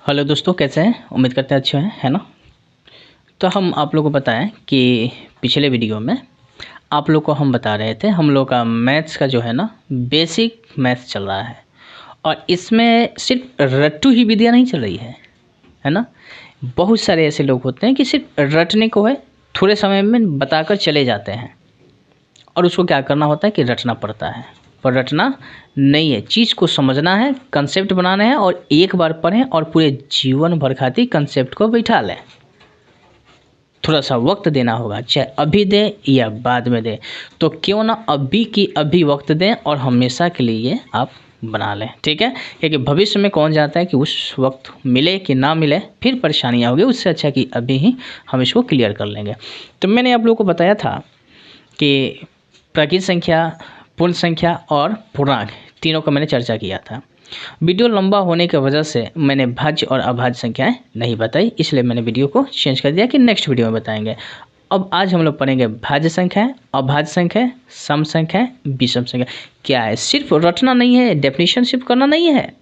Hello दोस्तों, कैसे हैं? उम्मीद करते हैं अच्छे हैं, है ना। तो हम आप लोगों को बताएं कि पिछले वीडियो में आप लोग को हम बता रहे थे हम लोग का मैथ्स का जो है ना बेसिक मैथ्स चल रहा है। और इसमें सिर्फ रट्टू ही विद्या नहीं चल रही है ना। बहुत सारे ऐसे लोग होते हैं कि सिर्फ रटने को है, थोड़े समय में बताकर चले जाते हैं और उसको क्या करना होता है कि रटना पड़ता है। पर रटना नहीं है, चीज़ को समझना है, कंसेप्ट बनाना है और एक बार पढ़ें और पूरे जीवन भर खातिर कंसेप्ट को बैठा लें। थोड़ा सा वक्त देना होगा, चाहे अभी दें या बाद में दें, तो क्यों ना अभी की अभी वक्त दें और हमेशा के लिए आप बना लें, ठीक है। क्योंकि भविष्य में कौन जाता है कि उस वक्त मिले कि ना मिले, फिर परेशानियाँ होगी। उससे अच्छा कि अभी ही हम इसको क्लियर कर लेंगे। तो मैंने आप लोगों को बताया था कि प्राकृत संख्या, पूर्ण संख्या और पूर्णांक तीनों का मैंने चर्चा किया था। वीडियो लंबा होने की वजह से मैंने भाज्य और अभाज्य संख्याएं नहीं बताई, इसलिए मैंने वीडियो को चेंज कर दिया कि नेक्स्ट वीडियो में बताएंगे। अब आज हम लोग पढ़ेंगे भाज्य संख्याएं, अभाज्य संख्याएं, सम संख्याएं, विषम संख्या। क्या है, सिर्फ रटना नहीं है, डेफिनेशन सिर्फ करना नहीं है,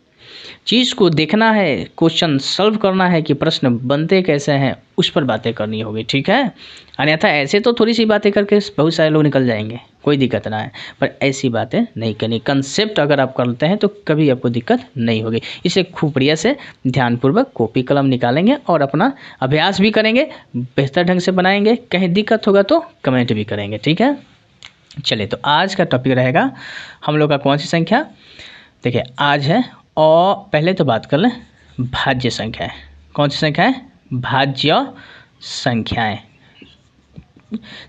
चीज़ को देखना है, क्वेश्चन सॉल्व करना है कि प्रश्न बनते कैसे हैं, उस पर बातें करनी होगी, ठीक है। अन्यथा ऐसे तो थोड़ी सी बातें करके बहुत सारे लोग निकल जाएंगे, कोई दिक्कत ना है, पर ऐसी बातें नहीं करनी। कंसेप्ट अगर आप करते हैं तो कभी आपको दिक्कत नहीं होगी। इसे खूब बढ़िया से ध्यानपूर्वक कॉपी कलम निकालेंगे और अपना अभ्यास भी करेंगे, बेहतर ढंग से बनाएंगे। कहीं दिक्कत होगा तो कमेंट भी करेंगे, ठीक है। चलिए, तो आज का टॉपिक रहेगा हम लोग का कौन सी संख्या। देखिए, आज है, और पहले तो बात कर लें भाज्य संख्याएं। कौन सी संख्याएं? भाज्य संख्याएं।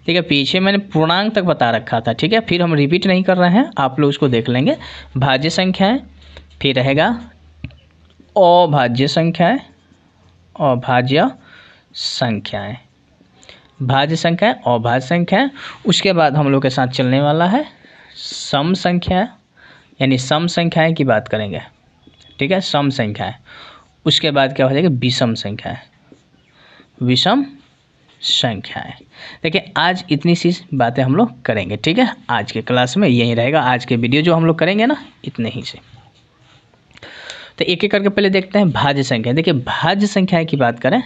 ठीक है, पीछे मैंने पूर्णांक तक बता रखा था, ठीक है, फिर हम रिपीट नहीं कर रहे हैं, आप लोग उसको देख लेंगे। भाज्य संख्याएं, फिर रहेगा अभाज्य संख्याएं, अभाज्य संख्याएं, भाज्य संख्याएं, अभाज्य संख्याएं। उसके बाद हम लोग के साथ चलने वाला है सम संख्याएं, यानी सम संख्याएं की बात करेंगे, ठीक है, सम संख्याएं। उसके बाद क्या हो जाएगा? विषम संख्याएं, विषम संख्याएं। देखिए, आज इतनी सी बातें हम लोग करेंगे, ठीक है। आज के क्लास में यही रहेगा, आज के वीडियो जो हम लोग करेंगे ना, इतने ही से। तो एक एक करके पहले देखते हैं भाज्य संख्या। देखिए, भाज्य संख्याएं की बात करें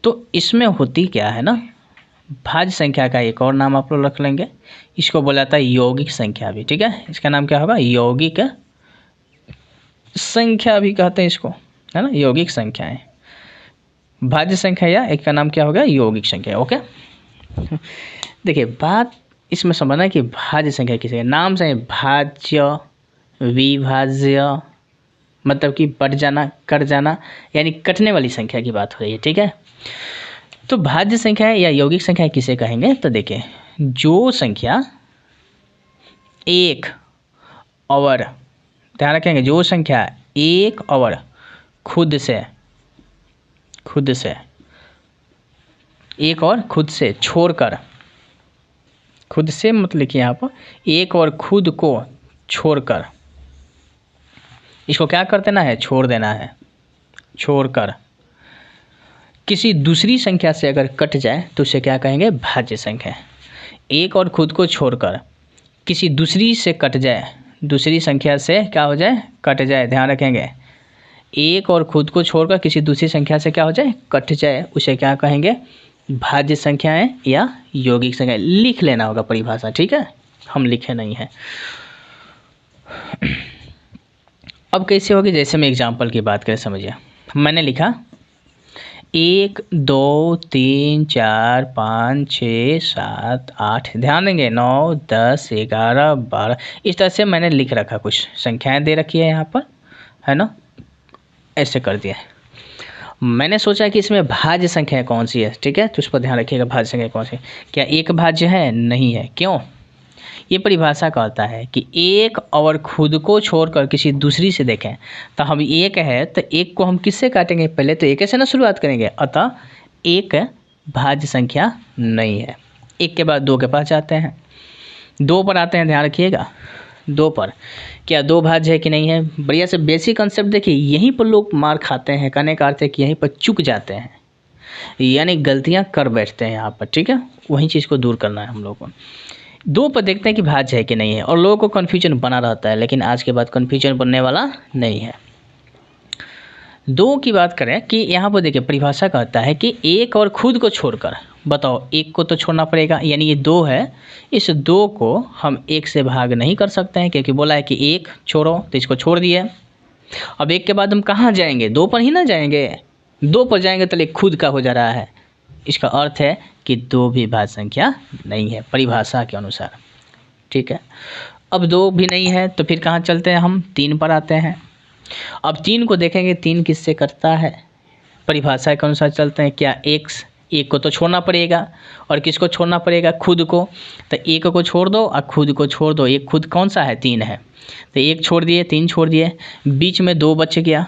तो इसमें होती क्या है ना, भाज्य संख्या का एक और नाम आप लोग रख लेंगे, इसको बोला जाता है यौगिक संख्या भी, ठीक है। इसका नाम क्या होगा? यौगिक संख्या भी कहते हैं इसको, है ना, यौगिक संख्याएं। भाज्य संख्या या एक का नाम क्या होगा? यौगिक संख्या, ओके। देखिए, बात इसमें समझना है कि भाज्य संख्या किसे नाम से भाज्य, विभाज्य, मतलब कि बढ़ जाना, कट जाना, यानी कटने वाली संख्या की बात हो रही है, ठीक है। तो भाज्य संख्या या यौगिक संख्या किसे कहेंगे? तो देखिए, जो संख्या एक और, ध्यान रखेंगे, जो संख्या एक और खुद से एक और खुद से छोड़कर, खुद से मतलब कि यहाँ पर एक और खुद को छोड़कर, इसको क्या कर देना है? छोड़ देना है। छोड़कर किसी दूसरी संख्या से अगर कट जाए तो उसे क्या कहेंगे? भाज्य संख्या। एक और खुद को छोड़कर किसी दूसरी से कट जाए, दूसरी संख्या से क्या हो जाए? कट जाए, ध्यान रखेंगे। एक और खुद को छोड़कर किसी दूसरी संख्या से क्या हो जाए? कट जाए, उसे क्या कहेंगे? भाज्य संख्याएं या यौगिक संख्याएं। लिख लेना होगा परिभाषा, ठीक है, हम लिखे नहीं हैं। अब कैसे होगी? जैसे मैं एग्जांपल की बात करें, समझिए, मैंने लिखा 1 2 3 4 5 6 7 8, ध्यान देंगे 9 10 11 12, इस तरह से मैंने लिख रखा, कुछ संख्याएं दे रखी है यहाँ पर, है ना, ऐसे कर दिया। मैंने सोचा कि इसमें भाज्य संख्या कौन सी है, ठीक है, तो उस पर ध्यान रखिएगा। भाज्य संख्या कौन सी? क्या एक भाज्य है? नहीं है। क्यों? ये परिभाषा कहता है कि एक और खुद को छोड़कर किसी दूसरी से देखें, तो हम एक है तो एक को हम किससे काटेंगे? पहले तो एक से ना शुरुआत करेंगे, अतः एक भाज्य संख्या नहीं है। एक के बाद दो के पास जाते हैं, दो पर आते हैं, ध्यान रखिएगा, दो पर क्या दो भाज्य है कि नहीं है? बढ़िया से बेसिक कंसेप्ट देखिए, यहीं पर लोग मार खाते हैं, कहने का अर्थ है कि यहीं पर चूक जाते हैं, यानी गलतियां कर बैठते हैं यहाँ पर, ठीक है। वही चीज़ को दूर करना है हम लोग को। दो पर देखते हैं कि भाज्य है कि नहीं है, और लोगों को कन्फ्यूजन बना रहता है, लेकिन आज के बाद कन्फ्यूजन बनने वाला नहीं है। 2 की बात करें कि यहाँ पर देखिए परिभाषा कहता है कि एक और खुद को छोड़कर, बताओ एक को तो छोड़ना पड़ेगा, यानी ये 2 है, इस 2 को हम 1 से भाग नहीं कर सकते हैं क्योंकि बोला है कि 1 छोड़ो, तो इसको छोड़ दिए। अब 1 के बाद हम कहाँ जाएंगे, 2 पर ही ना जाएंगे, 2 पर जाएंगे तो एक खुद का हो जा रहा है। इसका अर्थ है कि 2 भी भाज्य संख्या नहीं है परिभाषा के अनुसार। ठीक है, अब 2 भी नहीं है तो फिर कहाँ चलते हैं, हम 3 पर आते हैं। अब 3 को देखेंगे 3 किससे कटता है, परिभाषा के अनुसार चलते हैं। क्या 1 को तो छोड़ना पड़ेगा, और किसको छोड़ना पड़ेगा, खुद को। तो 1 को छोड़ दो और खुद को छोड़ दो। एक खुद कौन सा है, 3 है, तो 1 छोड़ दिए, 3 छोड़ दिए, बीच में 2 बच गया।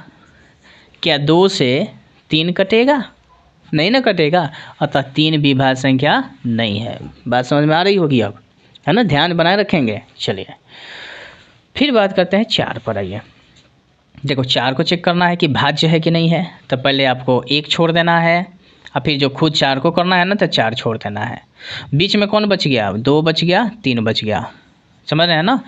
क्या 2 से 3 कटेगा, नहीं ना कटेगा, अतः 3 भी भाज्य संख्या नहीं है। बात समझ में आ रही होगी अब, है ना, ध्यान बनाए रखेंगे। चलिए फिर बात करते हैं 4 पर। आइए देखो 4 को चेक करना है कि भाज्य है कि नहीं है, तो पहले आपको 1 छोड़ देना है, और फिर जो खुद 4 को करना है ना, तो 4 छोड़ देना है। बीच में कौन बच गया, 2 बच गया, 3 बच गया, समझ रहे हैं ना।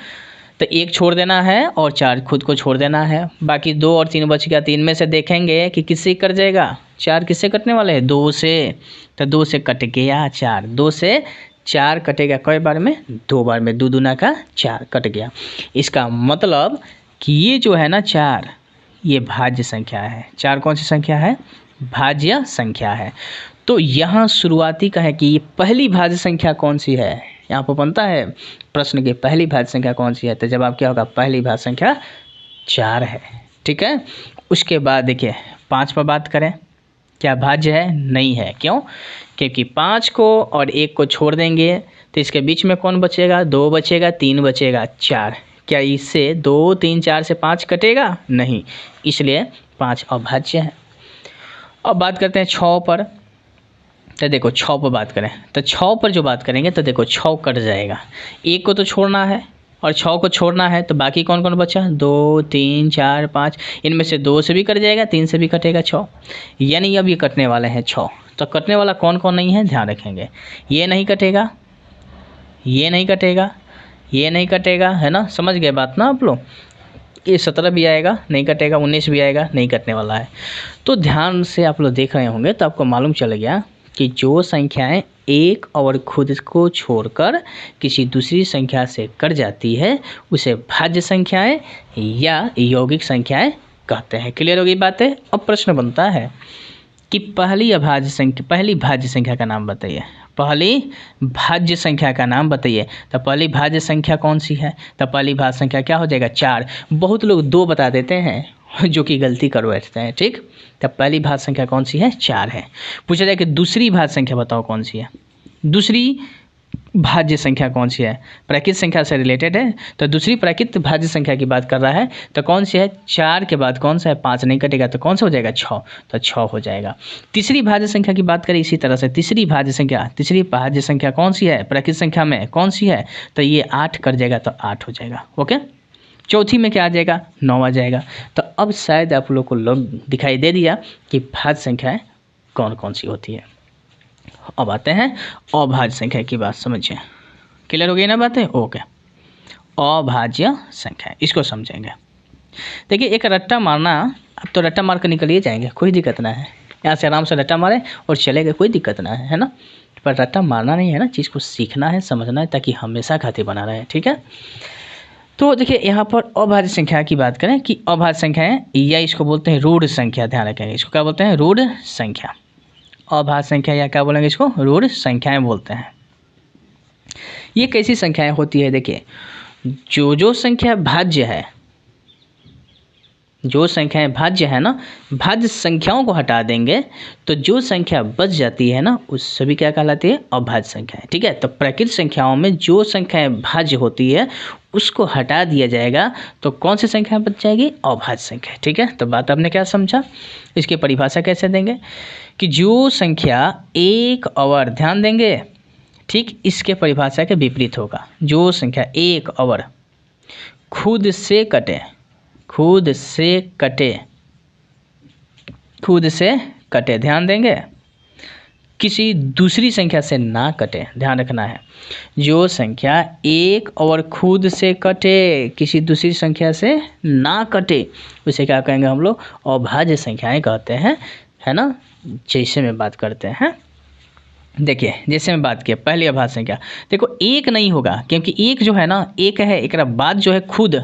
तो 1 छोड़ देना है और 4 खुद को छोड़ देना है, बाकी 2 और 3 बच गया। 3 में से देखेंगे कि किससे कट जाएगा, 4 किससे कटने वाले हैं, 2 से, तो 2 से कट गया 4, 2 से 4 कटेगा कई बार में, 2 बार में, 2 दूना का 4 कट गया। इसका मतलब कि ये जो है ना 4, ये भाज्य संख्या है। 4 कौन सी संख्या है, भाज्य संख्या है। तो यहाँ शुरुआती का है कि ये पहली भाज्य संख्या कौन सी है, यहाँ पर बनता है प्रश्न की पहली भाज्य संख्या कौन सी है, तो जवाब क्या होगा, पहली भाज्य संख्या 4 है। ठीक है, उसके बाद देखिए 5 पर बात करें, क्या भाज्य है, नहीं है। क्यों, क्योंकि 5 को और 1 को छोड़ देंगे तो इसके बीच में कौन बचेगा, 2 बचेगा, 3 बचेगा, 4। क्या इससे 2, 3, 4 से 5 कटेगा, नहीं, इसलिए 5 अभाज्य है। अब बात करते हैं 6 पर। तो देखो 6 पर बात करें, तो 6 पर जो बात करेंगे तो देखो 6 कट जाएगा, 1 को तो छोड़ना है और 6 को छोड़ना है, तो बाकी कौन कौन बचा, 2, 3, 4, 5, इनमें से 2 से भी कट जाएगा, 3 से भी कटेगा 6, यानी अब ये कटने वाले हैं 6। तो कटने वाला कौन कौन नहीं है, ध्यान रखेंगे, ये नहीं कटेगा, ये नहीं कटेगा, ये नहीं कटेगा, है ना, समझ गए बात ना आप लोग। ये 17 भी आएगा, नहीं कटेगा, 19 भी आएगा, नहीं कटने वाला है। तो ध्यान से आप लोग देख रहे होंगे तो आपको मालूम चल गया कि जो संख्याएं एक और खुद को छोड़कर किसी दूसरी संख्या से कट जाती है उसे भाज्य संख्याएं या यौगिक संख्याएं कहते हैं। क्लियर होगी बातें। अब प्रश्न बनता है कि पहली भाज्य संख्या का नाम बताइए, पहली भाज्य संख्या का नाम बताइए। तो पहली भाज्य संख्या कौन सी है, तो पहली भाज्य संख्या क्या हो जाएगा, 4। बहुत लोग 2 बता देते हैं जो कि गलती कर बैठते हैं। ठीक, तो पहली भाज्य संख्या कौन सी है, 4 है। पूछा जाए कि दूसरी भाज्य संख्या बताओ कौन सी है, दूसरी भाज्य संख्या कौन सी है, प्राकृत संख्या से रिलेटेड है, तो दूसरी प्राकृत भाज्य संख्या की बात कर रहा है, तो कौन सी है, 4 के बाद कौन सा है, 5 नहीं कटेगा, तो कौन सा हो जाएगा, 6, तो 6 हो जाएगा। तीसरी भाज्य संख्या की बात करें इसी तरह से, तीसरी भाज्य संख्या कौन सी है, प्राकृत संख्या में कौन सी है, तो ये 8 कट जाएगा, तो 8 हो जाएगा। ओके, चौथी में क्या आ जाएगा, 9 आ जाएगा। तो अब शायद आप लोग को दिखाई दे दिया कि भाज्य संख्याएँ कौन कौन सी होती है। अब आते हैं अभाज्य संख्या की बात, समझिए। क्लियर हो गई ना बातें, ओके। अभाज्य संख्या, इसको समझेंगे। देखिए एक रट्टा मारना, अब तो रट्टा मार कर निकलिए जाएंगे, कोई दिक्कत ना है, यहाँ से आराम से रट्टा मारे और चले गए, कोई दिक्कत ना है ना। पर रट्टा मारना नहीं है ना, चीज़ को सीखना है, समझना है, ताकि हमेशा खाते बना रहे। ठीक है, तो देखिए यहाँ पर अभाज्य संख्या की बात करें कि अभाज्य संख्याएं या इसको बोलते हैं रूढ़ संख्या, ध्यान रखेंगे, इसको क्या बोलते हैं, रूढ़ संख्या। अभाज्य संख्या या क्या बोलेंगे इसको, रूढ़ संख्याएं बोलते हैं। ये कैसी संख्याएं होती है, देखिए जो संख्या भाज्य है, जो संख्याएं भाज्य है ना, भाज्य संख्याओं को हटा देंगे तो जो संख्या बच जाती है ना, उस सभी क्या कहलाती है, अभाज्य संख्याएं। ठीक है, तो प्राकृत संख्याओं में जो संख्याएं भाज्य होती है उसको हटा दिया जाएगा तो कौन सी संख्या बच जाएगी, अभाज्य संख्या। ठीक है, तो बात आपने क्या समझा, इसकी परिभाषा कैसे देंगे कि जो संख्या एक और, ध्यान देंगे, ठीक इसके परिभाषा के विपरीत होगा। जो संख्या एक और खुद से कटे, खुद से कटे, ध्यान देंगे, किसी दूसरी संख्या से ना कटे, ध्यान रखना है। जो संख्या एक और खुद से कटे, किसी दूसरी संख्या से ना कटे, उसे क्या कहेंगे हम लोग? अभाज्य संख्याएं कहते हैं, है ना। जैसे में बात करते हैं, देखिए जैसे मैं बात किया पहली अभाज्य संख्या, देखो एक नहीं होगा, क्योंकि एक जो है ना, एक है, एक बाद जो है खुद,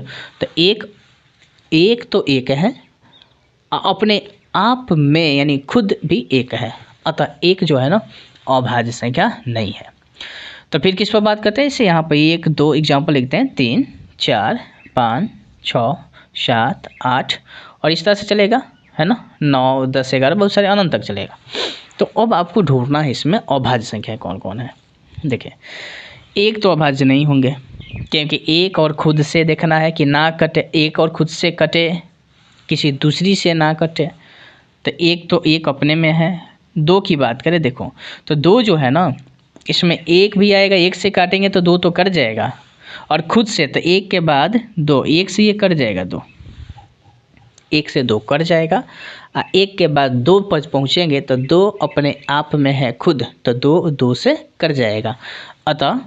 तो एक तो एक है अपने आप में, यानी खुद भी एक है, अतः एक जो है ना अभाज्य संख्या नहीं है। तो फिर किस पर बात करते हैं? इसे यहाँ पर 1 2 एग्जाम्पल लिखते हैं, 3 4 5 6 7 8 और इस तरह से चलेगा, है ना, 9 10 11 बहुत सारे अनंत तक चलेगा। तो अब आपको ढूंढना है इसमें अभाज्य संख्या कौन कौन है। देखिए एक तो अभाज्य नहीं होंगे, क्योंकि एक और खुद से देखना है कि ना कटे, एक और खुद से कटे, किसी दूसरी से ना कटे, तो एक तो एक अपने में है। 2 की बात करें देखो, तो 2 जो है ना, इसमें एक भी आएगा, एक से काटेंगे तो 2 तो कट जाएगा, और खुद से तो एक के बाद 2, एक से ये कट जाएगा 2, एक से 2 कट जाएगा, और एक के बाद 2 पर पहुँचेंगे तो 2 अपने आप में है खुद, तो 2 से कट जाएगा। अतः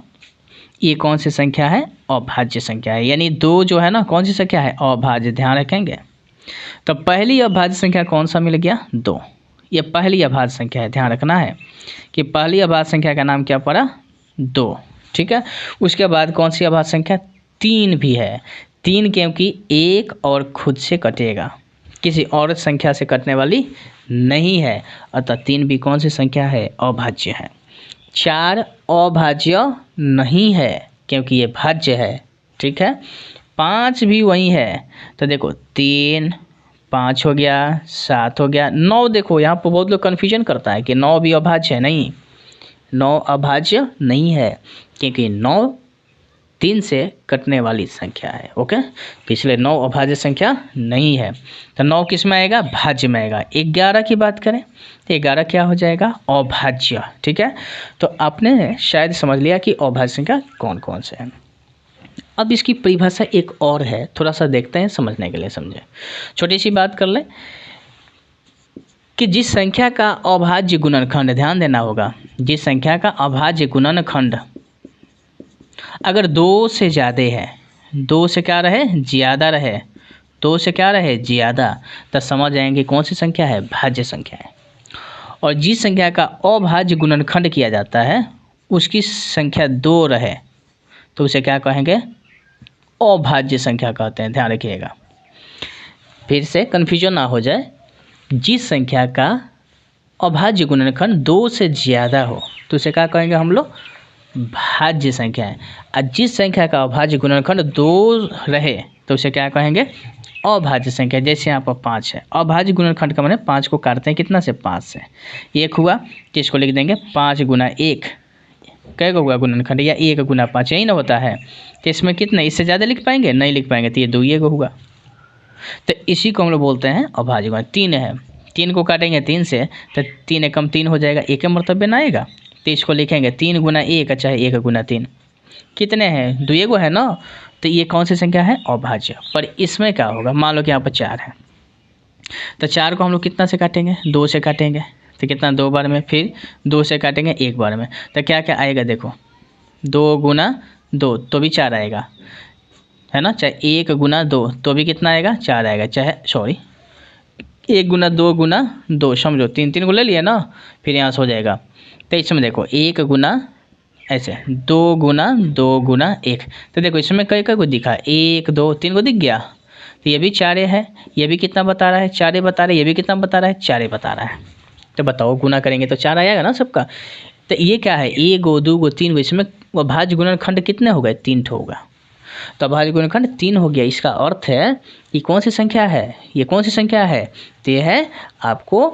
ये कौन सी संख्या है? अभाज्य संख्या है। यानी 2 जो है ना कौन सी संख्या है? अभाज्य, ध्यान रखेंगे। तो पहली अभाज्य संख्या कौन सा मिल गया? 2। ये पहली अभाज्य संख्या है, ध्यान रखना है कि पहली अभाज्य संख्या का नाम क्या पड़ा? 2, ठीक है। उसके बाद कौन सी अभाज्य संख्या? 3 भी है। 3 क्योंकि एक और खुद से कटेगा, किसी और संख्या से कटने वाली नहीं है, अतः 3 भी कौन सी संख्या है? अभाज्य है। 4 अभाज्य नहीं है, क्योंकि ये भाज्य है, ठीक है। 5 भी वही है, तो देखो 3 5 हो गया, 7 हो गया, 9 देखो यहाँ पर बहुत लोग कन्फ्यूजन करता है कि 9 भी अभाज्य है। नहीं, 9 अभाज्य नहीं है, क्योंकि 9 3 से कटने वाली संख्या है। ओके, पिछले 9 अभाज्य संख्या नहीं है, तो 9 किस में आएगा? भाज्य में आएगा। 11 की बात करें तो 11 क्या हो जाएगा? अभाज्य, ठीक है। तो आपने शायद समझ लिया कि अभाज्य संख्या कौन कौन से हैं। अब इसकी परिभाषा एक और है, थोड़ा सा देखते हैं समझने के लिए, समझे। छोटी सी बात कर लें कि जिस संख्या का अभाज्य गुणनखंड, ध्यान देना होगा, जिस संख्या का अभाज्य गुणनखंड अगर 2 से ज़्यादा है, 2 से क्या रहे? ज़्यादा रहे, 2 से क्या रहे? ज़्यादा, तो समझ जाएंगे कौन सी संख्या है? भाज्य संख्या है। और जिस संख्या का अभाज्य गुणनखंड किया जाता है उसकी संख्या 2 रहे तो उसे क्या कहेंगे? अभाज्य संख्या कहते हैं, ध्यान रखिएगा, फिर से कन्फ्यूजन ना हो जाए। जिस संख्या का अभाज्य गुणनखंड 2 से ज़्यादा हो तो उसे क्या कहेंगे हम लोग? भाज्य संख्या है। और जिस संख्या का अभाज्य गुणनखंड 2 रहे तो उसे क्या कहेंगे? अभाज्य संख्या। जैसे यहाँ पर 5 है, अभाज्य गुणनखंड का माने 5 को काटते हैं कितना से? 5 से। 1 हुआ तो इसको लिख देंगे 5 गुना 1, कै को हुआ गुणनखंड? या 1 गुना 5, यही ना होता है। तो इसमें कितने, इससे ज़्यादा लिख पाएंगे? नहीं लिख पाएंगे, तो ये 2 ही होगा। तो इसी को हम लोग बोलते हैं अभाज्य गुणन। 3 है, 3 को काटेंगे 3 से तो 3 एकम 3 हो जाएगा, एक मर्तबे ना आएगा, तो इसको लिखेंगे 3 गुना 1, चाहे 1 गुना 3, कितने हैं? 2 है ना, तो ये कौन सी संख्या है? अभाज्य। पर इसमें क्या होगा? मान लो कि यहाँ पर 4 है, तो 4 को हम लोग कितना से काटेंगे? 2 से काटेंगे, तो कितना? 2 बार में, फिर 2 से काटेंगे 1 बार में, तो क्या क्या आएगा? देखो 2 गुना 2 तो भी 4 आएगा, है ना, चाहे 1 गुना 2 तो भी कितना आएगा? 4 आएगा, चाहे 1 गुना 2 गुना 2, समझो 3 3 को ले लिया ना, फिर यहाँ से हो जाएगा। तो इसमें देखो 1 गुना ऐसे 2 गुना 2 गुना 1, तो देखो इसमें कई कई को दिखा, 1 2 3 को दिख गया, तो ये भी 4 है, ये भी कितना बता रहा है? 4 बता रहा है, ये भी कितना बता रहा है? 4 बता रहा है। तो बताओ गुना करेंगे तो 4 आएगा ना सबका। तो ये क्या है? 1 गो 2 गो 3 गो, इसमें अभाज्य गुणनखंड कितने हो गए? 3 ठो होगा, तो अभाज्य गुणनखंड 3 हो गया। इसका अर्थ है ये कौन सी संख्या है? ये कौन सी संख्या है? तो ये है आपको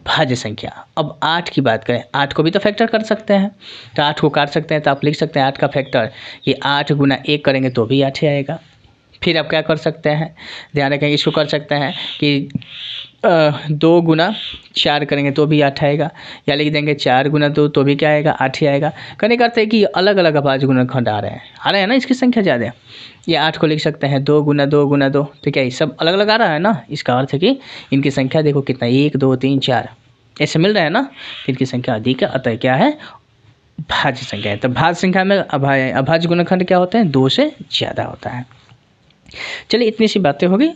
भाज्य संख्या। अब 8 की बात करें, 8 को भी तो फैक्टर कर सकते हैं, तो 8 को काट सकते हैं, तो आप लिख सकते हैं 8 का फैक्टर, ये 8 गुना 1 करेंगे तो भी 8 ही आएगा। फिर आप क्या कर सकते हैं? ध्यान रखें, इसको कर सकते हैं कि 2 गुना 4 करेंगे तो भी 8 आएगा, या लिख देंगे 4 गुना 2 तो भी क्या आएगा? 8 ही आएगा। कहने का अर्थ है कि अलग अलग अभाज्य गुणनखंड आ रहे हैं ना, इसकी संख्या ज़्यादा है। ये 8 को लिख सकते हैं 2 गुना 2 गुना 2, तो क्या ये सब अलग अलग आ रहा है ना। इसका अर्थ है कि इनकी संख्या देखो कितना, 1 2 3 4, ऐसे मिल रहा है ना, तो इनकी संख्या अधिक है, अतः क्या है, भाज्य संख्या है। तो भाज्य संख्या में अभाज्य गुणनखंड क्या होते हैं, 2 से ज़्यादा होता है। चलिए इतनी सी बातें हो गई।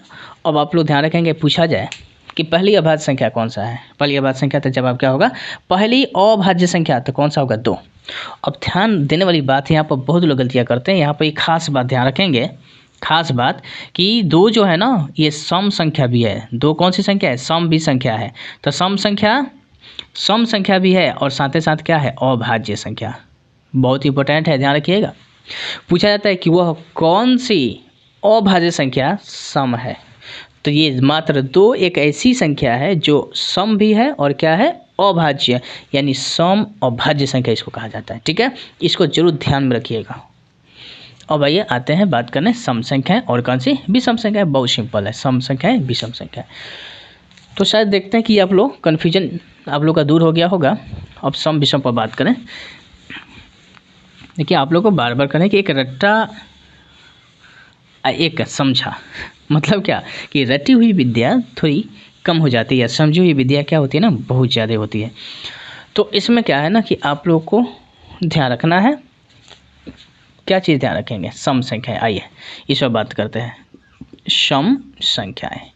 अब आप लोग ध्यान रखेंगे, पूछा जाए कि पहली अभाज्य संख्या कौन सा है, पहली अभाज्य संख्या, तो जवाब क्या होगा, पहली अभाज्य संख्या, तो कौन सा होगा, 2। अब ध्यान देने वाली बात है, यहाँ पर बहुत लोग गलतियाँ करते हैं। यहाँ पर एक खास बात ध्यान रखेंगे, खास बात कि 2 जो है ना, ये सम संख्या भी है। 2 कौन सी संख्या है, सम भी संख्या है। तो सम संख्या भी है और साथ ही साथ क्या है, अभाज्य संख्या। बहुत इंपॉर्टेंट है, ध्यान रखिएगा। पूछा जाता है कि वह कौन सी अभाज्य संख्या सम है, तो ये मात्र 2 एक ऐसी संख्या है जो सम भी है और क्या है, अभाज्य, यानी सम अभाज्य संख्या इसको कहा जाता है। ठीक है, इसको जरूर ध्यान में रखिएगा। अब आइए आते हैं बात करने सम संख्या और कौन सी विषम संख्या। बहुत सिंपल है, सम संख्या है, विषम संख्या। तो शायद देखते हैं कि आप लोग कन्फ्यूजन आप लोग का दूर हो गया होगा। अब सम विषम पर बात करें। देखिए आप लोग को बार बार करें कि एक रट्टा एक समझा, मतलब क्या कि रटी हुई विद्या थोड़ी कम हो जाती है, समझी हुई विद्या क्या होती है ना, बहुत ज़्यादा होती है। तो इसमें क्या है ना कि आप लोग को ध्यान रखना है, क्या चीज़ ध्यान रखेंगे, सम संख्याएं। आइए इस पर बात करते हैं, सम संख्याएं।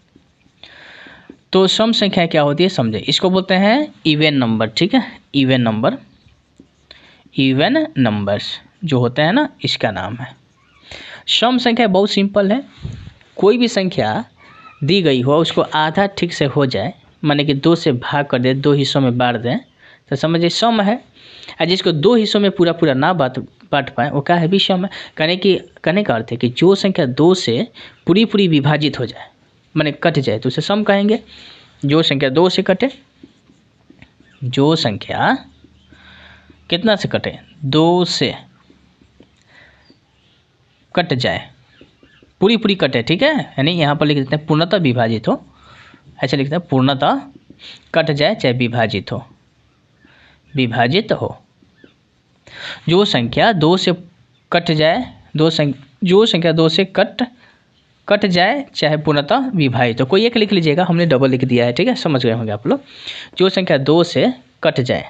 तो सम संख्या क्या होती है समझे, इसको बोलते हैं इवन नंबर। ठीक है, इवन नंबर, इवन नंबर्स जो होते हैं ना, इसका नाम है सम संख्या। बहुत सिंपल है, कोई भी संख्या दी गई हो उसको आधा ठीक से हो जाए, माने कि 2 से भाग कर दे, 2 हिस्सों में बांट दें, तो समझिए सम है। और जिसको 2 हिस्सों में पूरा ना बांट पाए वो क्या है, विषम है। कहने का अर्थ है कि जो संख्या 2 से पूरी विभाजित हो जाए, माने कट जाए, तो उसे सम कहेंगे। जो संख्या 2 से कटे, जो संख्या कितना से कटे, 2 से कट जाए, पूरी कटे। ठीक है, यानी यहाँ पर लिख देते हैं पूर्णतः विभाजित हो, ऐसे लिखते हैं पूर्णतः कट जाए चाहे विभाजित हो। जो संख्या 2 से कट जाए, जो संख्या 2 से कट जाए चाहे पूर्णतः विभाजित हो। कोई एक लिख लीजिएगा, हमने डबल लिख दिया है। ठीक है, समझ गए होंगे आप लोग। जो संख्या 2 से कट जाए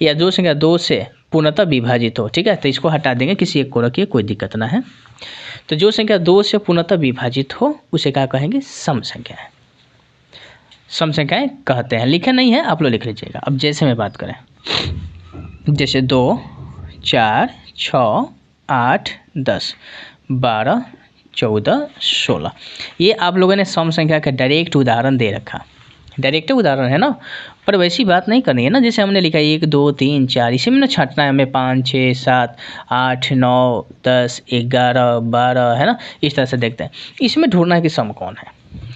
या जो संख्या 2 से पूर्णतः विभाजित हो। ठीक है, तो इसको हटा देंगे, किसी एक को रखिए, कोई दिक्कत ना है। तो जो संख्या 2 से पूर्णतः विभाजित हो उसे क्या कहेंगे, सम संख्या है, सम संख्याएं कहते हैं। लिखे नहीं है, आप लोग लिख लीजिएगा। अब जैसे मैं बात करें, जैसे 2, 4, 6, 8, 10, 12, 14, 16, ये आप लोगों ने सम संख्या का डायरेक्ट उदाहरण दे रखा, डायरेक्ट उदाहरण है ना। पर वैसी बात नहीं करनी है ना, जैसे हमने लिखा 1, 2, 3, 4, इसी में ना छांटना है हमें, 5, 6, 7, 8, 9, 10, 11, 12, है ना। इस तरह से देखते हैं, इसमें ढूंढना है कि सम कौन है।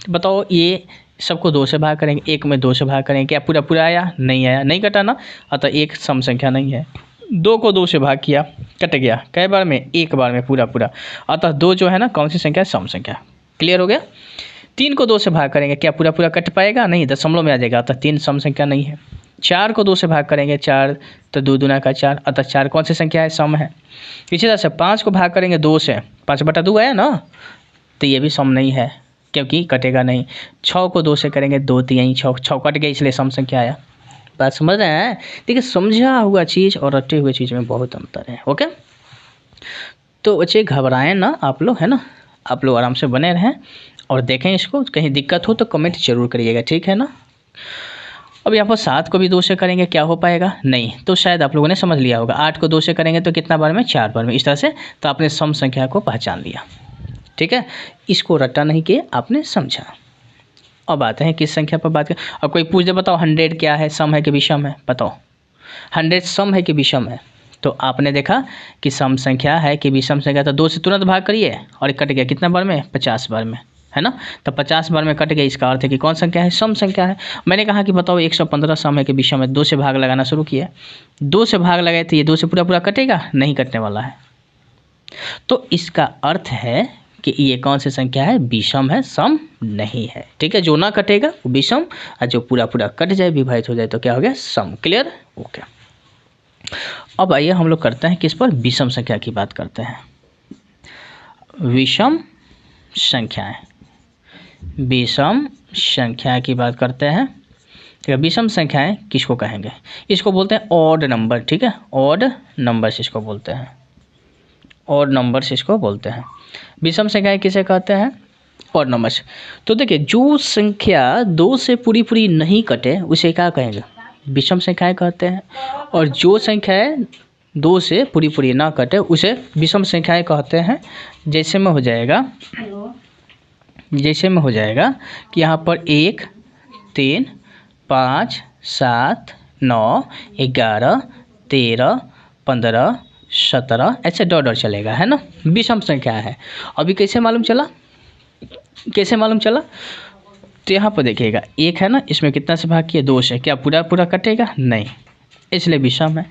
बताओ, ये सबको 2 से भाग करेंगे, 1 में 2 से भाग करेंगे, क्या पूरा आया, नहीं आया, नहीं कटा ना, अतः एक सम संख्या नहीं है। 2 को 2 से भाग किया, कट गया, कई बार में, एक बार में पूरा, अतः 2 जो है ना कौन सी संख्या है, सम संख्या। क्लियर हो गया। 3 को 2 से भाग करेंगे, क्या पूरा कट पाएगा, नहीं, दशमलव में आ जाएगा, अतः 3 सम संख्या नहीं है। 4 को 2 से भाग करेंगे, 4 तो 2 दूना का 4, अतः 4 कौन सी संख्या है, सम है। इसी तरह से 5 को भाग करेंगे 2 से, 5/2 आया ना, तो ये भी सम नहीं है क्योंकि कटेगा नहीं। 6 को 2 से करेंगे, 2 3 6 कट गया, इसलिए सम संख्या आया। बात समझ रहे हैं। देखिए समझा हुआ चीज़ और रटे हुए चीज़ में बहुत अंतर है। ओके, तो बच्चे घबराएं ना आप लोग, है ना, आप लोग आराम से बने रहें और देखें इसको। कहीं दिक्कत हो तो कमेंट जरूर करिएगा, ठीक है ना। अब यहाँ पर 7 को भी 2 से करेंगे, क्या हो पाएगा, नहीं, तो शायद आप लोगों ने समझ लिया होगा। 8 को 2 से करेंगे तो कितना बार में, 4 बार में, इस तरह से। तो आपने सम संख्या को पहचान लिया, ठीक है, इसको रटा नहीं किए, आपने समझा। अब आते हैं किस संख्या पर बात करें। अब कोई पूछ दे, बताओ 100 क्या है, सम है कि विषम है, बताओ 100 सम है कि विषम है। तो आपने देखा कि सम संख्या है कि विषम संख्या, तो 2 से तुरंत भाग करिए और कट गया, कितना बार में, 50 बार में, है ना। तो 50 बार में कट गया, इसका अर्थ है कि कौन संख्या है, सम संख्या है। मैंने कहा कि बताओ 115 सम है कि विषम है, 2 से भाग लगाना शुरू किया, 2 से भाग लगाए तो ये 2 से पूरा कटेगा, नहीं कटने वाला है। तो इसका अर्थ है कि ये कौन सी संख्या है, विषम है, सम नहीं है। ठीक है, जो ना कटेगा वो विषम, और जो पूरा कट जाए, विभाजित हो जाए, तो क्या हो गया, सम। Clear, okay. अब आइए हम लोग करते हैं किस पर, विषम संख्या की बात करते हैं। विषम संख्याएं, विषम संख्या की बात करते हैं। ठीक है, विषम संख्याएं किसको कहेंगे? इसको बोलते हैं ऑड नंबर। ठीक है, ऑड नंबर्स इसको बोलते हैं, ऑड नंबर्स इसको बोलते हैं। विषम संख्याएं किसे कहते हैं? Odd numbers. तो देखिए, जो संख्या 2 से पूरी पूरी नहीं कटे उसे क्या कहेंगे? विषम संख्याएं कहते हैं। और जो संख्याएं 2 से पूरी पूरी ना कटे उसे विषम संख्याएं कहते हैं। जैसे में हो जाएगा कि यहाँ पर 1 3 5 7 9 11 13 15 17 ऐसे डॉट डॉट चलेगा, है ना, विषम संख्या है। अभी कैसे मालूम चला? तो यहाँ पर देखिएगा 1 है ना, इसमें कितना से भाग किया? 2 से। क्या पूरा पूरा कटेगा? नहीं, इसलिए विषम है।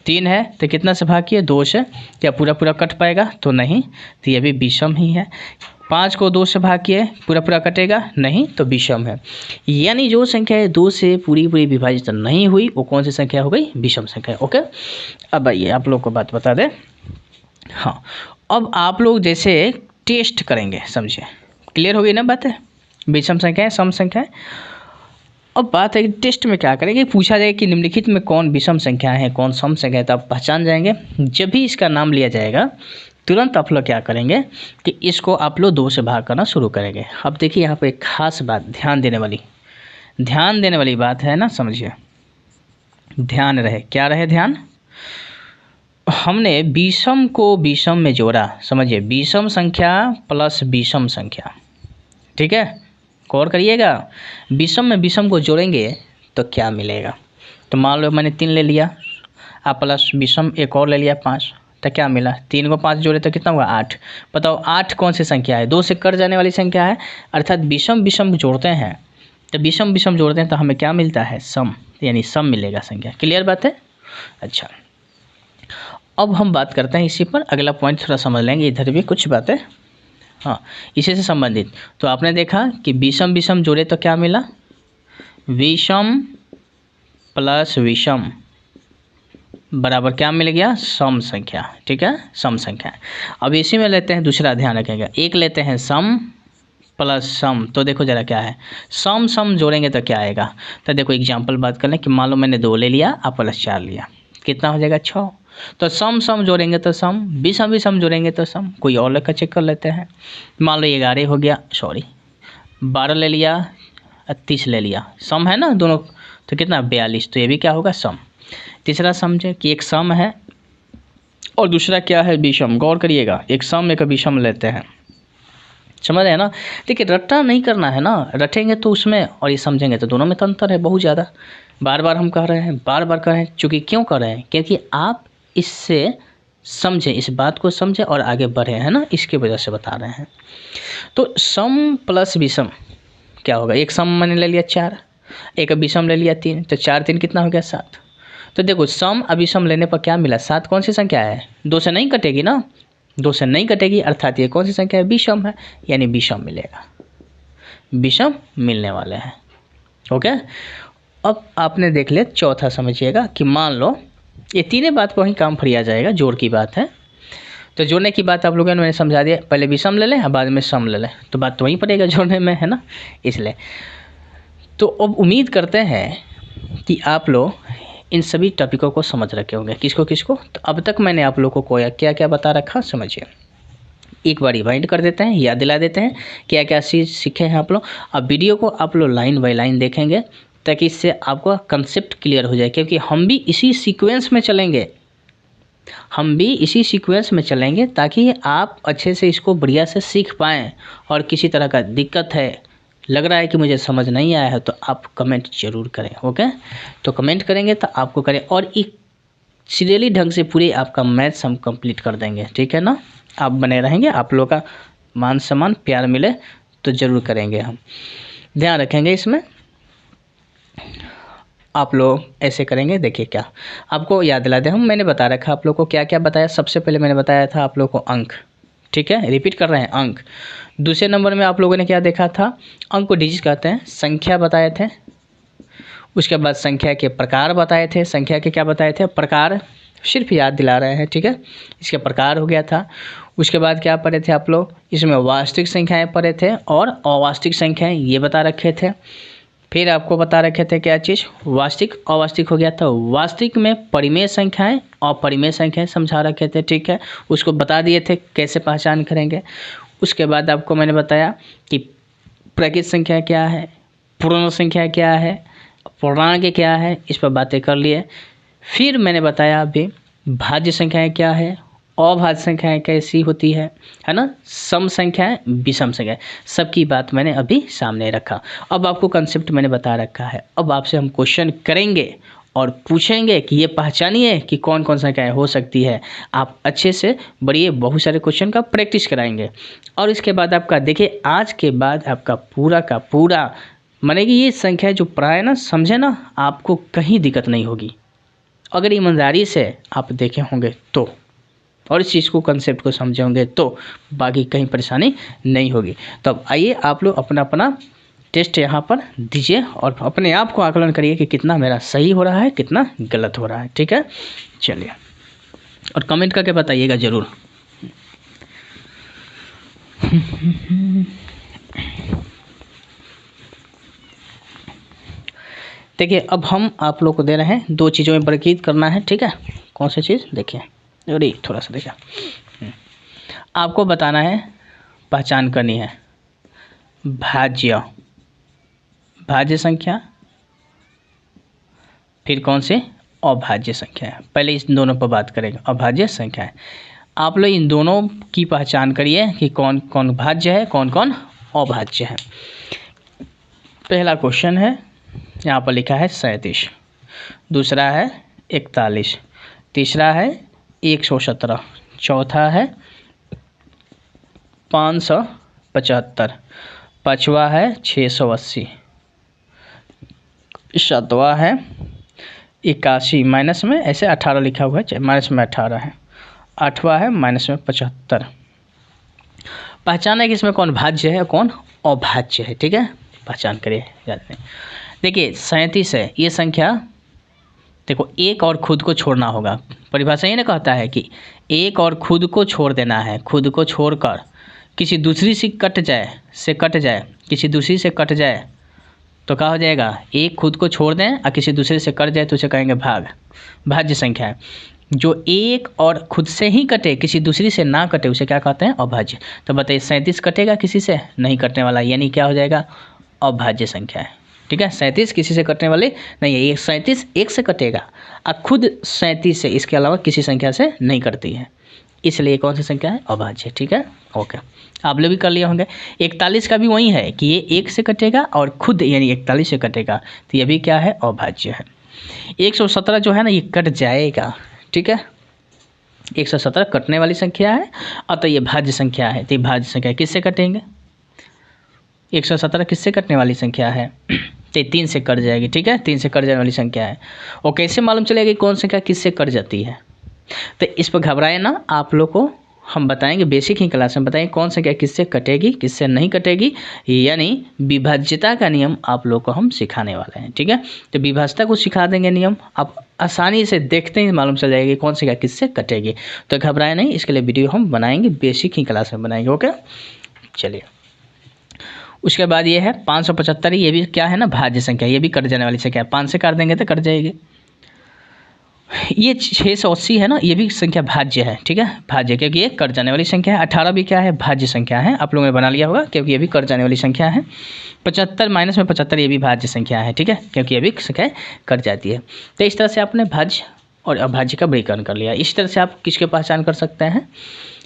3 है तो कितना से भाग किया? 2 से। क्या पूरा पूरा कट पाएगा? तो नहीं, तो ये भी विषम ही है। 5 को 2 से भाग किए, पूरा पूरा कटेगा? नहीं, तो विषम है। यानी जो संख्या है 2 से पूरी पूरी विभाजित नहीं हुई वो कौन सी संख्या हो गई? विषम संख्या। ओके, अब आइए आप लोग को बात बता दें। हाँ, अब आप लोग जैसे टेस्ट करेंगे, समझिए, क्लियर हो गई ना बात है? विषम संख्या, सम संख्या। अब बात है कि टेस्ट में क्या करेंगे, पूछा जाएगा कि निम्नलिखित में कौन विषम संख्या है, कौन सम संख्या है, तो आप पहचान जाएंगे। जब भी इसका नाम लिया जाएगा तुरंत आप लोग क्या करेंगे कि इसको आप लोग 2 से भाग करना शुरू करेंगे। अब देखिए यहाँ पे एक खास बात ध्यान देने वाली बात है ना, समझिए, ध्यान रहे। क्या रहे? ध्यान। हमने विषम को विषम में जोड़ा, समझिए, विषम संख्या प्लस विषम संख्या। ठीक है, गौर करिएगा, विषम में विषम को जोड़ेंगे तो क्या मिलेगा? तो मान लो मैंने 3 ले लिया, आप प्लस विषम एक और ले लिया 5, तो क्या मिला? 3 को 5 जोड़े तो कितना हुआ? 8। बताओ 8 कौन सी संख्या है? 2 से कट जाने वाली संख्या है, अर्थात विषम विषम जोड़ते हैं तो विषम विषम जोड़ते हैं तो हमें क्या मिलता है? सम, यानी सम मिलेगा संख्या। क्लियर बात है? अच्छा, अब हम बात करते हैं इसी पर, अगला पॉइंट थोड़ा समझ लेंगे, इधर भी कुछ बातें हाँ इसी से संबंधित। तो आपने देखा कि विषम विषम जोड़े तो क्या मिला? विषम प्लस विषम बराबर क्या मिल गया? सम संख्या। ठीक है, सम संख्या। अब इसी में लेते हैं दूसरा, ध्यान रखेगा, एक लेते हैं सम प्लस सम। तो देखो जरा क्या है, सम सम जोड़ेंगे तो क्या आएगा? तो देखो एग्जांपल बात कर लें कि मान लो मैंने 2 ले लिया, आप प्लस 4 लिया, कितना हो जाएगा? 6। तो सम सम जोड़ेंगे तो सम, विषम विषम जोड़ेंगे तो सम। कोई और का चेक कर लेते हैं। मान लो 11 हो गया, 12 ले लिया, 30 ले लिया, सम है ना दोनों, तो कितना? 42। तो ये भी क्या होगा? सम। तीसरा समझे कि एक सम है और दूसरा क्या है? विषम। गौर करिएगा, एक सम एक विषम लेते हैं, समझ रहे हैं ना? देखिए रट्टा नहीं करना है ना, रटेंगे तो उसमें और ये समझेंगे तो दोनों में तो अंतर है बहुत ज़्यादा। बार बार हम कह रहे हैं, बार बार कह रहे हैं, चूँकि क्यों कर रहे हैं? क्योंकि आप इससे समझें, इस बात को समझें और आगे बढ़े, है ना, इसकी वजह से बता रहे हैं। तो सम प्लस विषम क्या होगा? एक सम मैंने ले लिया 4, एक विषम ले लिया 3, तो 4 3 कितना हो गया? 7। तो देखो सम अविषम लेने पर क्या मिला? 7 कौन सी संख्या है? 2 से नहीं कटेगी ना, 2 से नहीं कटेगी, अर्थात ये कौन सी संख्या है? विषम है, यानी विषम मिलेगा, विषम मिलने वाले हैं। ओके, अब आपने देख लिया। चौथा समझिएगा कि मान लो ये तीनों बात पर ही काम फरिया जाएगा, जोड़ की बात है। तो जोड़ने की बात आप लोगों ने मैंने समझा दिया, पहले विषम ले लें और बाद में सम ले लें, तो बात तो वहीं पड़ेगा जोड़ने में, है ना, इसलिए। तो अब उम्मीद करते हैं कि आप लोग इन सभी टॉपिकों को समझ रखे होंगे। किसको किसको? तो अब तक मैंने आप लोगों को क्या क्या बता रखा, समझिए। एक बार रिवाइंड कर देते हैं, याद दिला देते हैं क्या क्या चीज़ सीखे हैं आप लोग। अब वीडियो को आप लोग लाइन बाय लाइन देखेंगे ताकि इससे आपका कंसेप्ट क्लियर हो जाए, क्योंकि हम भी इसी सीक्वेंस में चलेंगे, ताकि आप अच्छे से इसको बढ़िया से सीख पाएँ। और किसी तरह का दिक्कत है, लग रहा है कि मुझे समझ नहीं आया है, तो आप कमेंट जरूर करें। ओके, तो कमेंट करेंगे तो आपको करें, और एक सीरियली ढंग से पूरे आपका मैथ्स हम कंप्लीट कर देंगे। ठीक है ना, आप बने रहेंगे, आप लोग का मान सम्मान प्यार मिले तो ज़रूर करेंगे, हम ध्यान रखेंगे इसमें। आप लोग ऐसे करेंगे, देखिए क्या आपको याद दिला दें, मैंने बता रखा आप लोग को क्या क्या बताया। सबसे पहले मैंने बताया था आप लोग को अंक, ठीक है, रिपीट कर रहे हैं, अंक। दूसरे नंबर में आप लोगों ने क्या देखा था? अंक को डिजिट कहते हैं, संख्या बताए थे। उसके बाद संख्या के प्रकार बताए थे, संख्या के क्या बताए थे? प्रकार, सिर्फ याद दिला रहे हैं, ठीक है, इसके प्रकार हो गया था। उसके बाद क्या पढ़े थे आप लोग? इसमें वास्तविक संख्याएं पढ़े थे और अवास्तविक संख्याएं, ये बता रखे थे। फिर आपको बता रखे थे क्या चीज़, वास्तविक अवास्तविक हो गया था। वास्तविक में परिमेय संख्याएं और परिमेय संख्याएं समझा रखे थे, ठीक है, उसको बता दिए थे कैसे पहचान करेंगे। उसके बाद आपको मैंने बताया कि प्राकृत संख्या क्या है, पूर्ण संख्या क्या है, पूर्णांक क्या है, इस पर बातें कर लिए। फिर मैंने बताया अभी भाज्य संख्याएं क्या है, अभाज्य संख्याएं कैसी होती है ना, सम संख्याएं, विषम संख्याएं, सबकी बात मैंने अभी सामने रखा। अब आपको कंसेप्ट मैंने बता रखा है। अब आपसे हम क्वेश्चन करेंगे और पूछेंगे कि ये पहचानिए कि कौन कौन संख्याएं हो सकती है। आप अच्छे से बढ़िए बहुत सारे क्वेश्चन का प्रैक्टिस कराएंगे और इसके बाद आपका देखिए आज के बाद आपका पूरा का पूरा माने कि ये संख्या जो पढ़ाए ना, समझे ना, आपको कहीं दिक्कत नहीं होगी अगर ईमानदारी से आप देखे होंगे तो, और इस चीज़ को कंसेप्ट को समझे होंगे तो बाकी कहीं परेशानी नहीं होगी। तो अब आइए आप लोग अपना अपना टेस्ट यहाँ पर दीजिए और अपने आप को आकलन करिए कि कितना मेरा सही हो रहा है, कितना गलत हो रहा है, ठीक है। चलिए और कमेंट करके बताइएगा ज़रूर। देखिए अब हम आप लोग को दे रहे हैं दो चीज़ों में वर्गीकृत करना है, ठीक है। कौन सी चीज़, देखिए अरे थोड़ा सा देखिए, आपको बताना है, पहचान करनी है भाज्य भाज्य संख्या, फिर कौन से अभाज्य संख्या है। पहले इस दोनों पर बात करेंगे, अभाज्य संख्या है। आप लोग इन दोनों की पहचान करिए कि कौन कौन भाज्य है, कौन कौन अभाज्य है। पहला क्वेश्चन है, यहाँ पर लिखा है 37, दूसरा है 41, तीसरा है 117, चौथा है 575, पाँचवा है 680, सातवां है 81, माइनस में ऐसे 18 लिखा हुआ है, माइनस में 18 है, आठवां है माइनस में 75। पहचान है कि इसमें कौन भाज्य है कौन अभाज्य है, ठीक है, पहचान करिए याद नहीं। देखिए 37 है ये संख्या, देखो एक और खुद को छोड़ना होगा, परिभाषा ये ना कहता है कि एक और खुद को छोड़ देना है, खुद को छोड़कर किसी दूसरी से कट जाए किसी दूसरी से कट जाए तो क्या हो जाएगा, एक खुद को छोड़ दें और किसी दूसरे से कट जाए तो उसे कहेंगे भाज्य संख्या है। जो एक और खुद से ही कटे किसी दूसरी से ना कटे उसे क्या कहते हैं, अभाज्य। तो बताइए 37 कटेगा किसी से नहीं कटने वाला, यानी क्या हो जाएगा, अभाज्य संख्या है, ठीक है। 37 किसी से कटने वाले नहीं है, ये 37 एक से कटेगा और खुद 37 से इसके अलावा किसी संख्या से नहीं कटती है, इसलिए कौन सी संख्या है, अभाज्य, ठीक है। ओके, आप लोग भी कर लिए होंगे। 41 का भी वही है कि ये एक से कटेगा और खुद यानी 41 से कटेगा, तो ये भी क्या है, अभाज्य है। 117 जो है ना ये कट जाएगा, ठीक है, 117 कटने वाली संख्या है और तो ये भाज्य संख्या है, तो ये भाज्य संख्या किससे कटेंगे, 117 किससे कटने वाली संख्या है, तो 3 से कट जाएगी, ठीक है, 3 से कट जाने वाली संख्या है। और कैसे मालूम चलेगा कौन संख्या किससे कट जाती है, तो इस पर घबराए ना, आप लोग को हम बताएंगे बेसिक ही क्लास में बताएंगे कौन संख्या किससे कटेगी किससे नहीं कटेगी, यानी विभाज्यता का नियम आप लोग को हम सिखाने वाले हैं, ठीक है। तो विभाज्यता को सिखा देंगे नियम, आप आसानी से देखते ही मालूम चल जाएगी कौन संख्या किससे कटेगी। तो घबराए नहीं, इसके लिए वीडियो हम बनाएंगे, बेसिक ही क्लास में बनाएंगे, ओके। चलिए उसके बाद ये है 575, ये भी क्या है ना, भाज्य संख्या, ये भी कट जाने वाली संख्या है, 5 से काट देंगे तो कट जाएगी। ये 680 है ना, ये भी संख्या भाज्य है, ठीक है, भाज्य, क्योंकि ये कट जाने वाली संख्या है। 18 भी क्या है, भाज्य संख्या है, आप लोगों ने बना लिया होगा क्योंकि ये भी कट जाने वाली संख्या है। 75 माइनस में 75 ये भी भाज्य संख्या है, ठीक है, क्योंकि ये भी संख्या कट जाती है। तो इस तरह से आपने भाज्य और अभाज्य का वर्गीकरण कर लिया। इस तरह से आप किसके पहचान कर सकते हैं,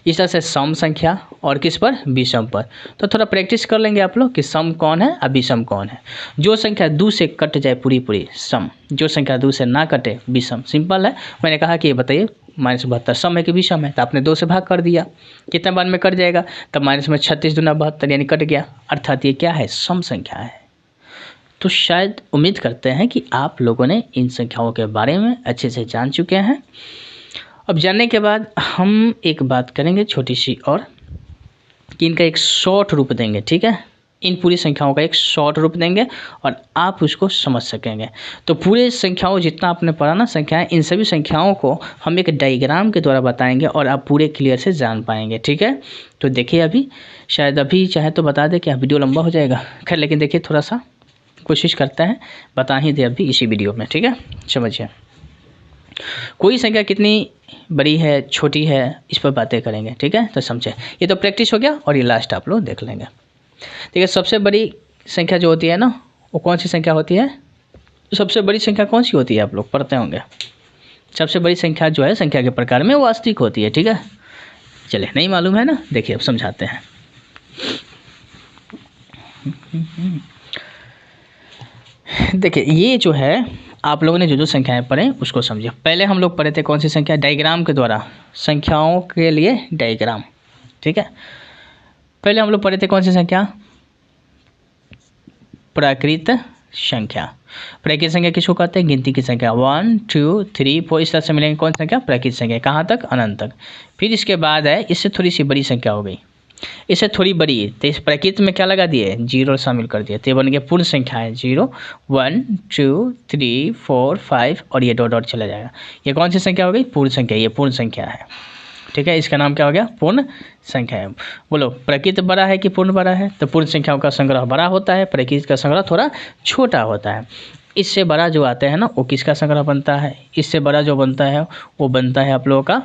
इस तरह से सम संख्या और किस पर, विषम पर। तो थोड़ा प्रैक्टिस कर लेंगे आप लोग कि सम कौन है और विषम कौन है। जो संख्या 2 से कट जाए पूरी सम, जो संख्या 2 से ना कटे विषम। सिंपल है, मैंने कहा कि ये बताइए -72 सम है कि विषम है, तो आपने 2 से भाग कर दिया, कितने बार में कट जाएगा, तब माइनस में 36 दूना 72 यानी कट गया, अर्थात ये क्या है, सम संख्या है। तो शायद उम्मीद करते हैं कि आप लोगों ने इन संख्याओं के बारे में अच्छे से जान चुके हैं। अब जानने के बाद हम एक बात करेंगे छोटी सी और, कि इनका एक शॉर्ट रूप देंगे, ठीक है, इन पूरी संख्याओं का एक शॉर्ट रूप देंगे और आप उसको समझ सकेंगे। तो पूरे संख्याओं जितना आपने पढ़ा ना संख्याएं, इन सभी संख्याओं को हम एक डायग्राम के द्वारा बताएंगे और आप पूरे क्लियर से जान पाएंगे, ठीक है। तो देखिए अभी शायद अभी चाहे तो बता दें कि वीडियो लंबा हो जाएगा, खैर लेकिन देखिए थोड़ा सा कोशिश करते हैं बता ही दे अभी इसी वीडियो में, ठीक है। समझिए, कोई संख्या कितनी बड़ी है छोटी है इस पर बातें करेंगे, ठीक है। तो समझे, ये तो प्रैक्टिस हो गया और ये लास्ट आप लोग देख लेंगे, ठीक है। सबसे बड़ी संख्या जो होती है ना वो कौन सी संख्या होती है? सबसे बड़ी संख्या कौन सी होती है आप लोग पढ़ते होंगे। सबसे बड़ी संख्या जो है संख्या के प्रकार में वास्तविक होती है, ठीक है। चलिए, नहीं मालूम है ना, देखिए अब समझाते हैं। देखिए, ये जो है आप लोगों ने जो संख्याएं पढ़े उसको समझिए। पहले हम लोग पढ़े थे कौन सी संख्या? डायग्राम के द्वारा, संख्याओं के लिए डायग्राम, ठीक है। पहले हम लोग पढ़े थे कौन सी संख्या? प्राकृत संख्या। प्राकृत संख्या किसको कहते हैं? गिनती की संख्या, 1 2 3 4 इस तरह से मिलेंगे। कौन संख्या? प्राकृत संख्या। कहाँ तक? अनंत तक। फिर इसके बाद है इससे थोड़ी सी बड़ी संख्या हो गई, इससे थोड़ी बड़ी, तो इस प्राकृत में क्या लगा दिए? 0 शामिल कर दिए, तो ये बन गया पूर्ण संख्या है। 0 1 2 3 4 5 और ये डॉट डॉट चला जाएगा। ये कौन सी संख्या हो गई? पूर्ण संख्या। ये पूर्ण संख्या है, ठीक है। इसका नाम क्या हो गया? पूर्ण संख्या है। बोलो, प्राकृत बड़ा है कि पूर्ण बड़ा है? तो पूर्ण संख्याओं का संग्रह बड़ा होता है, प्राकृत का संग्रह थोड़ा छोटा होता है। इससे बड़ा जो आते हैं ना वो किसका संग्रह बनता है? इससे बड़ा जो बनता है वो बनता है आप लोगों का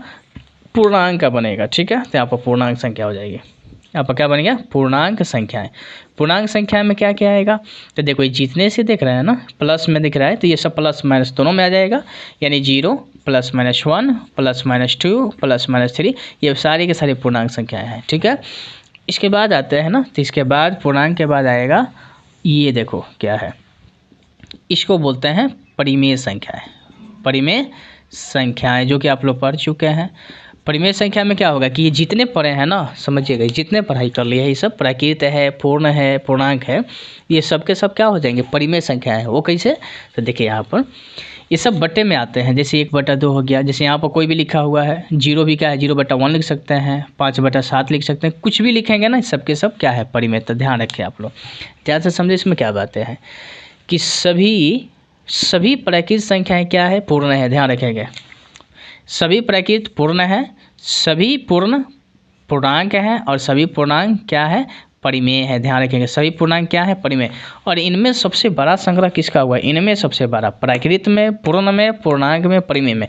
पूर्णांक का बनेगा, ठीक है। तो यहाँ पर पूर्णांक संख्या हो जाएगी। यहाँ पर क्या बन गया? पूर्णांक संख्याएं। पूर्णांक संख्या में क्या क्या आएगा? तो देखो, ये जितने से दिख रहा है ना प्लस में दिख रहा है, तो ये सब प्लस माइनस दोनों में आ जाएगा, यानी 0 +-1 +-2 +-3, ये सारी के सारी पूर्णांक संख्याएं हैं, ठीक है। इसके बाद आते हैं ना, तो इसके बाद पूर्णांक के बाद आएगा, ये देखो क्या है, इसको बोलते हैं परिमेय संख्याएं। परिमेय संख्याएं जो कि आप लोग पढ़ चुके हैं। परिमेय संख्या में क्या होगा कि ये जितने पढ़े हैं ना, समझिएगा, जितने पढ़ाई कर लिए है, ये सब प्राकृत है, पूर्ण है, पूर्णांक है, ये सब के सब क्या हो जाएंगे? परिमेय संख्या है। वो कैसे? तो देखिए यहाँ पर ये सब बट्टे में आते हैं, जैसे 1/2 हो गया, जैसे यहाँ पर कोई भी लिखा हुआ है, 0 भी क्या है? 0/1 लिख सकते हैं, 5/7 लिख सकते हैं, कुछ भी लिखेंगे ना, सब के सब क्या है? परिमेय। तो ध्यान रखें आप लोग, ध्यान से समझे इसमें क्या बातें हैं कि सभी प्राकृत संख्याएँ क्या है? पूर्ण है। ध्यान रखेंगे, सभी प्राकृत पूर्ण है, सभी पूर्ण पूर्णांक है और सभी पूर्णांक क्या है? परिमेय है। ध्यान रखेंगे, सभी पूर्णांक क्या है? परिमेय। और इनमें सबसे बड़ा संग्रह किसका हुआ? इनमें सबसे बड़ा प्राकृत में, पूर्ण में, पूर्णांक में, परिमेय में,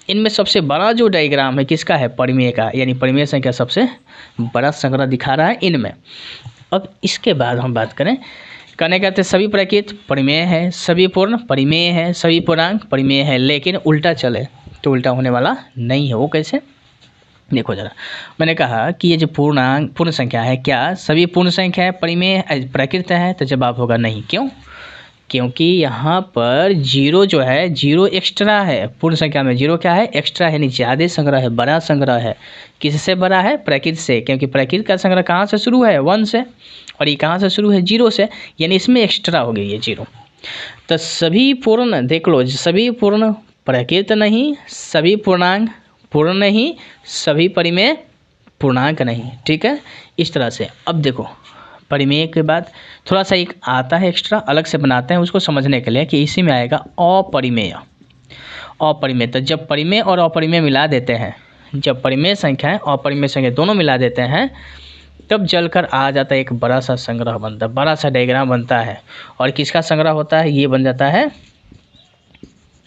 इनमें सबसे बड़ा जो डायग्राम है किसका है? परिमेय का, यानी परिमेय संख्या सबसे बड़ा संग्रह दिखा रहा है इनमें। अब इसके बाद हम बात करें, कहने कहते सभी प्राकृत परिमेय है, सभी पूर्ण परिमेय है, सभी पूर्णांक परिमेय है, लेकिन उल्टा चले तो उल्टा होने वाला नहीं है। वो कैसे? देखो जरा, मैंने कहा कि ये जो पूर्ण संख्या है, क्या सभी पूर्ण संख्या है परिमेय प्राकृत है? तो जवाब होगा नहीं। क्यों? क्योंकि यहाँ पर 0 जो है, 0 एक्स्ट्रा है। पूर्ण संख्या में 0 क्या है? एक्स्ट्रा है, यानी ज़्यादा संग्रह है, बड़ा संग्रह है। किससे बड़ा है? प्राकृत से, क्योंकि प्राकृत का संग्रह कहाँ से शुरू है? 1 से, और ये कहाँ से शुरू है? 0 से, यानी इसमें एक्स्ट्रा हो गई है 0। तो सभी पूर्ण, देख लो, सभी पूर्ण प्राकृत नहीं, सभी पूर्णांक पूर्ण नहीं, सभी परिमेय पूर्णांक नहीं, ठीक है। इस तरह से अब देखो, परिमेय के बाद थोड़ा सा एक आता है एक्स्ट्रा, अलग से बनाते हैं उसको समझने के लिए, कि इसी में आएगा अपरिमेय। अपरिमेय, तो जब परिमेय और अपरिमेय मिला देते हैं, जब परिमेय संख्याएं अपरिमेय संख्या दोनों मिला देते हैं, तब जलकर आ जाता है एक बड़ा सा संग्रह बनता है, बड़ा सा डायग्राम बनता है। और किसका संग्रह होता है? ये बन जाता है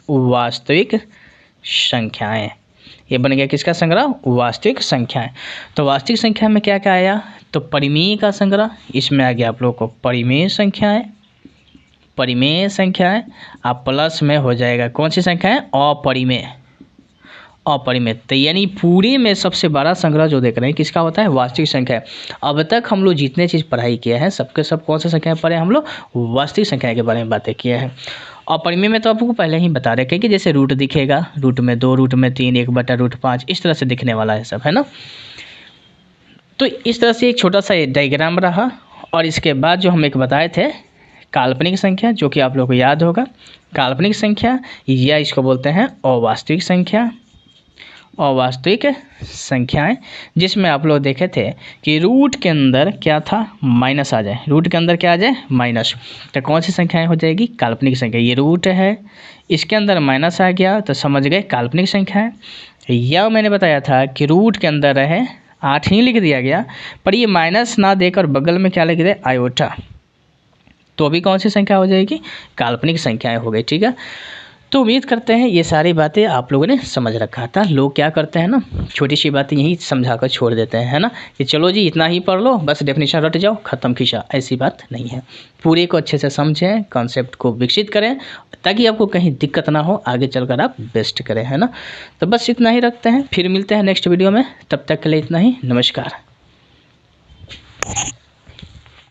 वास्तविक संख्याएं। ये बन गया किसका संग्रह? वास्तविक संख्याएं। तो वास्तविक संख्या में क्या क्या आया? तो परिमेय का संग्रह, इसमें आ गया आप लोगों को परिमेय संख्याएं। परिमेय संख्याएं आप प्लस में हो जाएगा कौन सी संख्याएं? अपरिमेय। अपरिमेय, तो यानी पूरे में सबसे बड़ा संग्रह जो देख रहे हैं किसका होता है? वास्तविक संख्या। अब तक हम लोग जितने चीज़ पढ़ाई किए हैं सबके सब कौन सी संख्याएं पढ़े? हम लोग वास्तविक संख्या के बारे में बातें किए हैं। और परिमेय में तो आपको पहले ही बता रखे कि जैसे रूट दिखेगा, रूट में 2, रूट में 3, 1/√5, इस तरह से दिखने वाला है सब, है ना। तो इस तरह से एक छोटा सा डायग्राम रहा। और इसके बाद जो हम एक बताए थे काल्पनिक संख्या, जो कि आप लोगों को याद होगा, काल्पनिक संख्या या इसको बोलते हैं अवास्तविक संख्या। अवास्तविक संख्याएं, जिसमें आप लोग देखे थे कि रूट के अंदर क्या था? माइनस आ जाए। रूट के अंदर क्या आ जाए? माइनस। तो कौन सी संख्याएं हो जाएगी? काल्पनिक संख्या। ये रूट है, इसके अंदर माइनस आ गया तो समझ गए काल्पनिक संख्या है। या मैंने बताया था कि रूट के अंदर रहे 8 ही लिख दिया गया, पर ये माइनस ना देकर बगल में क्या लिख दे? आयोटा, तो अभी कौन सी संख्या हो जाएगी, काल्पनिक संख्याएं हो गई। ठीक है, तो उम्मीद करते हैं ये सारी बातें आप लोगों ने समझ रखा था। लोग क्या करते हैं ना, छोटी सी बातें यही समझाकर छोड़ देते हैं, है ना, कि चलो जी इतना ही पढ़ लो, बस डेफिनेशन रट जाओ, ख़त्म खिंचा। ऐसी बात नहीं है, पूरे को अच्छे से समझें, कॉन्सेप्ट को विकसित करें, ताकि आपको कहीं दिक्कत ना हो, आगे चलकर आप बेस्ट करें, है ना। तो बस इतना ही रखते हैं, फिर मिलते हैं नेक्स्ट वीडियो में, तब तक के लिए इतना ही, नमस्कार।